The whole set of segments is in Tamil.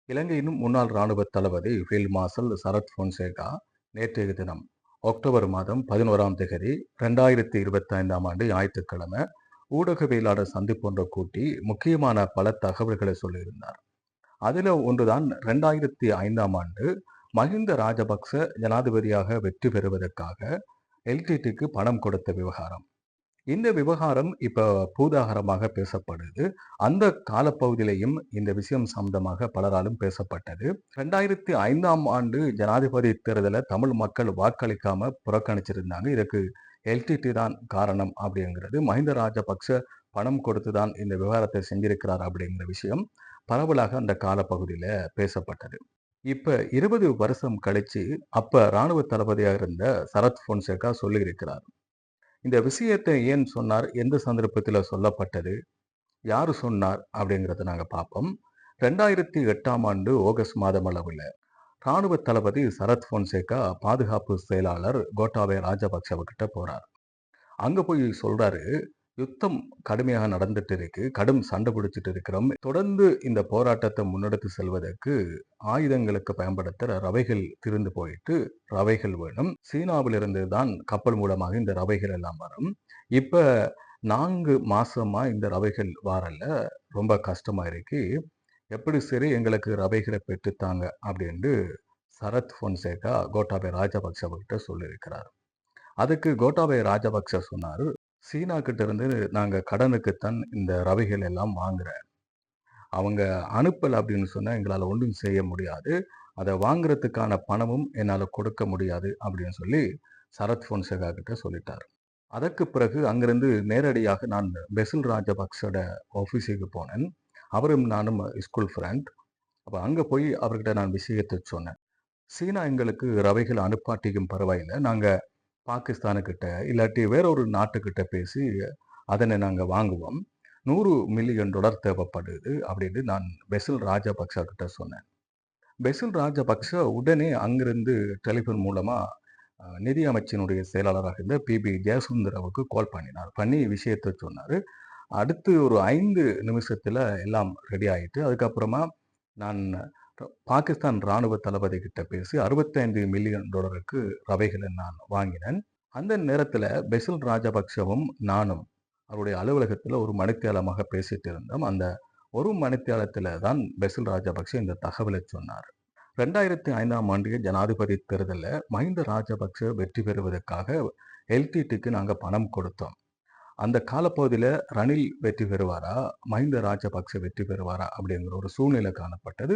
இலங்கையின் முன்னாள் இராணுவ தளபதி ஃபீல்ட் மார்ஷல் சரத் பொன்சேகா நேற்றைய தினம் அக்டோபர் மாதம் 11ஆம் திகதி 2025ஆம் ஆண்டு ஞாயிற்றுக்கிழமை ஊடகவியலாளர் சந்திப்பொன்றை கூட்டி முக்கியமான பல தகவல்களை சொல்லியிருந்தார். அதில் ஒன்றுதான் 2005ஆம் ஆண்டு மஹிந்த ராஜபக்ச ஜனாதிபதியாக வெற்றி பெறுவதற்காக எல்டிடிக்கு பணம் கொடுத்த விவகாரம். இந்த விவகாரம் இப்ப பூதாகரமாக பேசப்படுது. அந்த காலப்பகுதியிலையும் இந்த விஷயம் சம்பந்தமாக பலராலும் பேசப்பட்டது. 2005ஆம் ஆண்டு ஜனாதிபதி தேர்தலை தமிழ் மக்கள் வாக்களிக்காம புறக்கணிச்சிருந்தாங்க. இதற்கு எல்டிடி தான் காரணம் அப்படிங்கிறது. மஹிந்த ராஜபக்ச பணம் கொடுத்து தான் இந்த விவகாரத்தை செஞ்சிருக்கிறார் அப்படிங்கிற விஷயம் பரவலாக அந்த காலப்பகுதியில பேசப்பட்டது. இப்ப 20 வருஷம் கழிச்சு அப்ப இராணுவ தளபதியாக இருந்த சரத் பொன்சேகா சொல்லியிருக்கிறார். இந்த விஷயத்தை ஏன் சொன்னார்? எந்த சந்தர்ப்பத்தில சொல்லப்பட்டது? யாரு சொன்னார்? அப்படிங்கிறத நாங்க பார்ப்போம். 2008ஆம் ஆண்டு ஆகஸ்ட் மாதம் அளவுல ராணுவ தளபதி சரத் பொன்சேகா பாதுகாப்பு செயலாளர் கோட்டாபய ராஜபக்சவகிட்ட போறார். அங்க போய் சொல்றாரு, யுத்தம் கடுமையாக நடந்துட்டு இருக்கு. கடும் சண்டை பிடிச்சிட்டு இருக்கிறோம். தொடர்ந்து இந்த போராட்டத்தை முன்னெடுத்து செல்வதற்கு ஆயுதங்களுக்கு பயன்படுத்துற ரவைகள் தீர்ந்து போயிட்டு, ரவைகள் வேணும். சீனாவிலிருந்து தான் கப்பல் மூலமாக இந்த ரவைகள் எல்லாம் வரும். இப்ப 4 மாசமா இந்த ரவைகள் வரல. ரொம்ப கஷ்டமா இருக்கு. எப்படி சரி எங்களுக்கு ரவைகளை பெற்றுத்தாங்க அப்படின்னு சரத் பொன்சேகா கோட்டாபய ராஜபக்சவகிட்ட சொல்லியிருக்கிறார். அதுக்கு கோட்டாபய ராஜபக்ச சொன்னாரு, சீனா கிட்ட இருந்து நாங்க கடனுக்குத்தான் இந்த ரவைகள் எல்லாம் வாங்குறேன். அவங்க அனுப்பல அப்படின்னு சொன்னா எங்களால ஒன்றும் செய்ய முடியாது. அத வாங்குறதுக்கான பணமும் என்னால கொடுக்க முடியாது அப்படின்னு சொல்லி சரத் பொன்சேகா கிட்ட சொல்லிட்டார். அதற்கு பிறகு அங்கிருந்து நேரடியாக நான் பெசில் ராஜபக்சோட ஆஃபீஸுக்கு போனேன். அவரும் நானும் ஸ்கூல் ஃப்ரெண்ட். அப்ப அங்க போய் அவர்கிட்ட நான் விஷயத்த சொன்னேன். சீனா எங்களுக்கு ரவைகள் அனுப்பாட்டியும் பரவாயில்ல. நாங்க பாகிஸ்தானுக்கிட்ட இல்லாட்டி வேற ஒரு நாட்டுக்கிட்ட பேசி அதனை நாங்க வாங்குவோம். $100 மில்லியன் தேவைப்படுது அப்படின்னு நான் பெசில் ராஜபக்ச கிட்ட சொன்னேன். பெசில் ராஜபக்ச உடனே அங்கிருந்து டெலிஃபோன் மூலமா நிதி அமைச்சினுடைய செயலாளராக இருந்த பிபி ஜெயசுந்தரவுக்கு கால் பண்ணினார். பண்ணி விஷயத்த சொன்னாரு. அடுத்து ஒரு 5 நிமிஷத்துல எல்லாம் ரெடி ஆயிட்டு, அதுக்கப்புறமா நான் பாகிஸ்தான் ராணுவ தளபதி கிட்ட பேசி $65 மில்லியன் ரவைகளை நான் வாங்கினேன். அந்த நேரத்துல பெசில் ராஜபக்சவும் நானும் அவருடைய அலுவலகத்துல ஒரு மணித்தியாலமாக பேசிட்டு இருந்தோம். அந்த ஒரு மணித்தியாலத்துல தான் பெசில் ராஜபக்ச இந்த தகவலை சொன்னார். 2005ஆம் ஆண்டு ஜனாதிபதி தேர்தல்ல மஹிந்த ராஜபக்ச வெற்றி பெறுவதற்காக எல்டிடிக்கு நாங்க பணம் கொடுத்தோம். அந்த காலப்பகுதியில ரணில் வெற்றி பெறுவாரா? மஹிந்த ராஜபக்ச வெற்றி பெறுவாரா? அப்படிங்கிற ஒரு சூழ்நிலை காணப்பட்டது.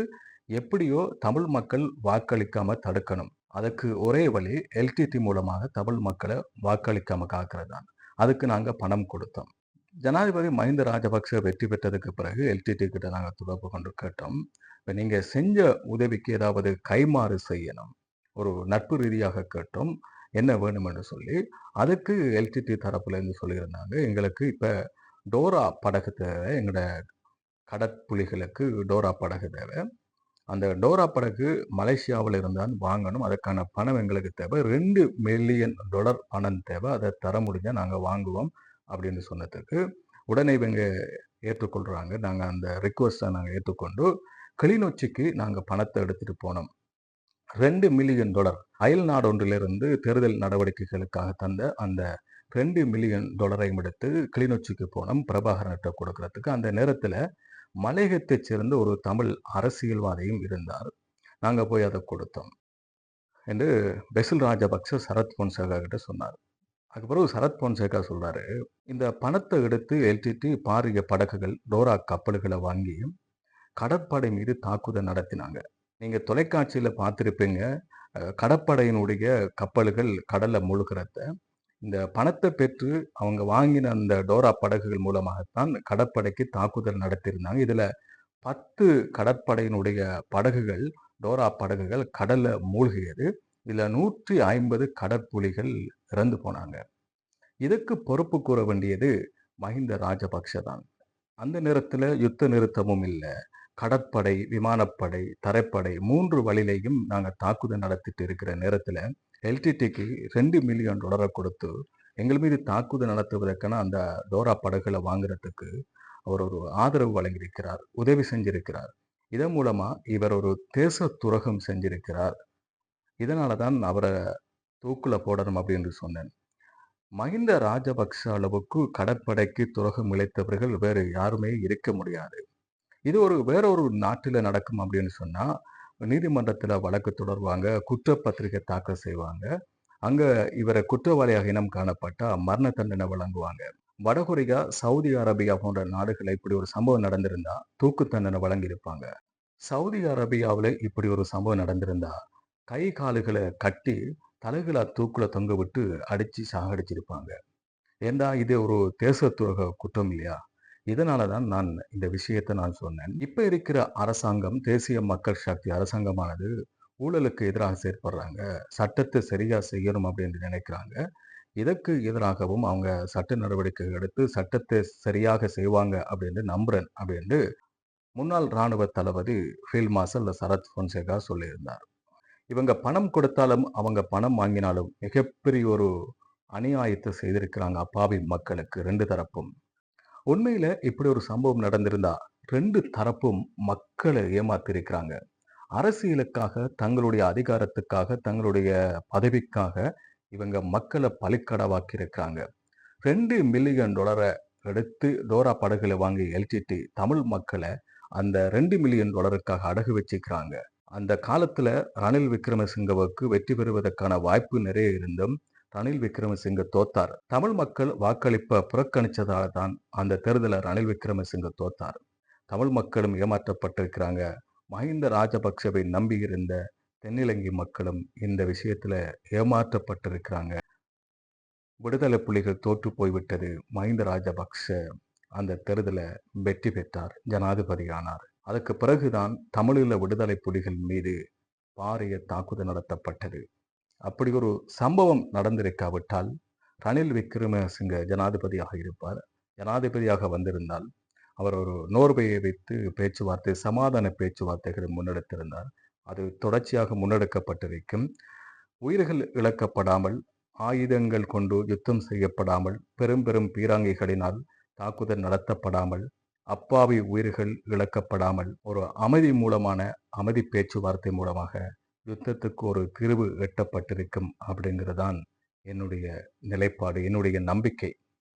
எப்படியோ தமிழ் மக்கள் வாக்களிக்காம தடுக்கணும். அதற்கு ஒரே வழி எல்டிடி மூலமாக தமிழ் மக்களை வாக்களிக்காம காக்கிறது தான். அதுக்கு நாங்க பணம் கொடுத்தோம். ஜனாதிபதி மஹிந்த ராஜபக்ச வெற்றி பெற்றதுக்கு பிறகு எல்டிடி கிட்ட நாங்க தொடர்பு கொண்டு கேட்டோம். இப்ப நீங்க செஞ்ச உதவிக்கு ஏதாவது கைமாறு செய்யணும். ஒரு நட்பு ரீதியாக கேட்டோம். என்ன வேணும் என்று சொல்லி, அதுக்கு எல்டிடி தரப்புல இருந்து சொல்லியிருந்தாங்க. எங்களுக்கு இப்ப டோரா படகு தேவை. எங்களோட கடற்புலிகளுக்கு டோரா படகு தேவை. அந்த டோரா படகு மலேசியாவில் இருந்தான் வாங்கணும். அதற்கான பணம் எங்களுக்கு தேவை. $2 மில்லியன் பணம் தேவை. அதை தர முடிஞ்சா நாங்க வாங்குவோம் அப்படின்னு சொன்னதுக்கு, உடனே இவங்க ஏற்றுக்கொள்றாங்க. நாங்க அந்த ரிக்வெஸ்ட்டை நாங்க ஏற்றுக்கொண்டு, கிளிநொச்சிக்கு நாங்க பணத்தை எடுத்துட்டு போனோம். $2 மில்லியன் அயல் நாடொன்றிலிருந்து தேர்தல் நடவடிக்கைகளுக்காக தந்த அந்த $2 மில்லியன் எடுத்து கிளிநொச்சிக்கு போனோம். பிரபாகரன்கிட்ட கொடுக்கறதுக்கு. அந்த நேரத்துல மலையகத்தைச் சேர்ந்த ஒரு தமிழ் அரசியல்வாதியும் இருந்தார். நாங்க போய் அதை கொடுத்தோம் என்று பெசில் ராஜபக்ச சரத் பொன்சேகா கிட்ட சொன்னார். அதுக்கு பிறகு சரத் பொன்சேகா சொல்றாரு, இந்த பணத்தை எடுத்து எல்டிடி பாரிய படகுகள், டோரா கப்பல்களை வாங்கி கடற்படை மீது தாக்குதல் நடத்தினாங்க. நீங்க தொலைக்காட்சியில பார்த்திருப்பீங்க. கடற்படையினுடைய கப்பல்கள் கடல்ல மூழ்கிறத. இந்த பணத்தை பெற்று அவங்க வாங்கின அந்த டோரா படகுகள் மூலமாகத்தான் கடற்படைக்கு தாக்குதல் நடத்தியிருந்தாங்க. இதுல 10 கடற்படையினுடைய படகுகள், டோரா படகுகள் கடல்ல மூழ்கியது. இதுல 150 கடற்புலிகள் இறந்து போனாங்க. இதுக்கு பொறுப்பு கூற வேண்டியது மஹிந்த ராஜபக்ச தான். அந்த நேரத்துல யுத்த நிறுத்தமும் இல்ல. கடற்படை, விமானப்படை, தரைப்படை 3 வழியிலையும் நாங்க தாக்குதல் நடத்திட்டு இருக்கிற நேரத்துல எல்டிடிக்கு $2 மில்லியன் கொடுத்து எங்கள் மீது தாக்குதல் நடத்துவதற்கான அந்த டோரா படகுகளை வாங்குறதுக்கு அவர் ஒரு ஆதரவு வழங்கியிருக்கிறார். உதவி செஞ்சிருக்கிறார். இதன் மூலமா இவர் ஒரு தேச துரோகம் செஞ்சிருக்கிறார். இதனால தான் அவர தூக்குல போடணும் அப்படின்னு சொன்னேன். மஹிந்த ராஜபக்ஷ அளவுக்கு கடற்படைக்கு துரோகம் இழைத்தவர்கள் வேறு யாருமே இருக்க முடியாது. இது வேற ஒரு நாட்டில நடக்கும் அப்படின்னு சொன்னா, நீதிமன்றத்தில வழக்கு தொடருவாங்க, குற்றப்பத்திரிகை தாக்கல் செய்வாங்க. அங்க இவர குற்றவாளியாக இனம் காணப்பட்டா மரண தண்டனை வழங்குவாங்க. வடகொரியா, சவுதி அரேபியா போன்ற நாடுகள்ல இப்படி ஒரு சம்பவம் நடந்திருந்தா, தூக்கு தண்டனை வழங்கியிருப்பாங்க. சவுதி அரேபியாவுல இப்படி ஒரு சம்பவம் நடந்திருந்தா, கை காலுகள கட்டி தலைகீழா தூக்குல தொங்க விட்டு அடிச்சு சாகடிச்சிருப்பாங்க. ஏன்டா இது ஒரு தேச துரோக குற்றம் இல்லையா? இதனால தான் நான் இந்த விஷயத்த நான் சொன்னேன். இப்ப இருக்கிற அரசாங்கம், தேசிய மக்கள் சக்தி அரசாங்கமானது ஊழலுக்கு எதிராக செயற்படுறாங்க. சட்டத்த சரியா செய்யணும் அப்படின்னு நினைக்கிறாங்க. இதற்கு எதிராகவும் அவங்க சட்ட நடவடிக்கை எடுத்து சட்டத்தை சரியாக செய்வாங்க அப்படின்னு நம்புறேன் அப்படின்னு முன்னாள் ராணுவ தளபதி ஃபீல்ட் மார்ஷல் சரத் பொன்சேகா சொல்லியிருந்தார். இவங்க பணம் கொடுத்தாலும், அவங்க பணம் வாங்கினாலும் மிகப்பெரிய ஒரு அநியாயத்தை செய்திருக்கிறாங்க அப்பாவி மக்களுக்கு 2 தரப்பும். உண்மையில இப்படி ஒரு சம்பவம் நடந்திருந்தா 2 தரப்பும் மக்களை ஏமாத்தியிருக்கிறாங்க. அரசியலுக்காக, தங்களுடைய அதிகாரத்துக்காக, தங்களுடைய பதவிக்காக இவங்க மக்கள பலிக்கடாவாக்கி இருக்காங்க. $2 மில்லியன் எடுத்து டோரா படகுல வாங்கி எல்டிடி தமிழ் மக்கள அந்த $2 மில்லியன் அடகு வச்சுக்கிறாங்க. அந்த காலத்துல ரணில் விக்ரமசிங்கவுக்கு வெற்றி பெறுவதற்கான வாய்ப்பு நிறைய இருந்தும் ரணில் விக்ரமசிங்க தோத்தார். தமிழ் மக்கள் வாக்களிப்ப புறக்கணிச்சதால தான் அந்த தேர்தல ரணில் விக்ரமசிங்க தோத்தார். தமிழ் மக்களும் ஏமாற்றப்பட்டிருக்கிறாங்க. மஹிந்த ராஜபக்ஷவை நம்பியிருந்த தென்னிலங்கை மக்களும் இந்த விஷயத்துல ஏமாற்றப்பட்டிருக்கிறாங்க. விடுதலை புலிகள் தோற்று போய்விட்டது. மஹிந்த ராஜபக்ஷ அந்த தேர்தல வெற்றி பெற்றார். ஜனாதிபதி ஆனார். அதற்கு பிறகுதான் தமிழீழ விடுதலை புலிகள் மீது பாரிய தாக்குதல் நடத்தப்பட்டது. அப்படி ஒரு சம்பவம் நடந்திருக்காவிட்டால் ரணில் விக்ரமசிங்க ஜனாதிபதியாக இருப்பார். ஜனாதிபதியாக வந்திருந்தால் அவர் ஒரு நோர்வேயை வைத்து பேச்சுவார்த்தை, சமாதான பேச்சுவார்த்தைகளை முன்னெடுத்திருந்தார். அது தொடர்ச்சியாக முன்னெடுக்கப்பட்டிருக்கும். உயிர்கள் இழக்கப்படாமல், ஆயுதங்கள் கொண்டு யுத்தம் செய்யப்படாமல், பெரும் பெரும் பீராங்கிகளினால் தாக்குதல் நடத்தப்படாமல், அப்பாவி உயிர்கள் இழக்கப்படாமல், ஒரு அமைதி பேச்சுவார்த்தை மூலமாக யுத்தத்துக்கு ஒரு தீர்வு எட்டப்பட்டிருக்கும் அப்படிங்கிறதான் என்னுடைய நிலைப்பாடு, என்னுடைய நம்பிக்கை.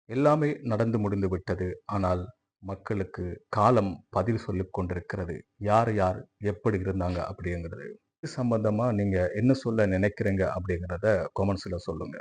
எல்லாமே நடந்து முடிந்து விட்டது. ஆனால் மக்களுக்கு காலம் பதில் சொல்லிக் கொண்டிருக்கிறது. யார் யார் எப்படி இருந்தாங்க அப்படிங்கிறது. இது சம்பந்தமா நீங்க என்ன சொல்ல நினைக்கிறீங்க அப்படிங்கிறத கமெண்ட்ஸ்ல சொல்லுங்க.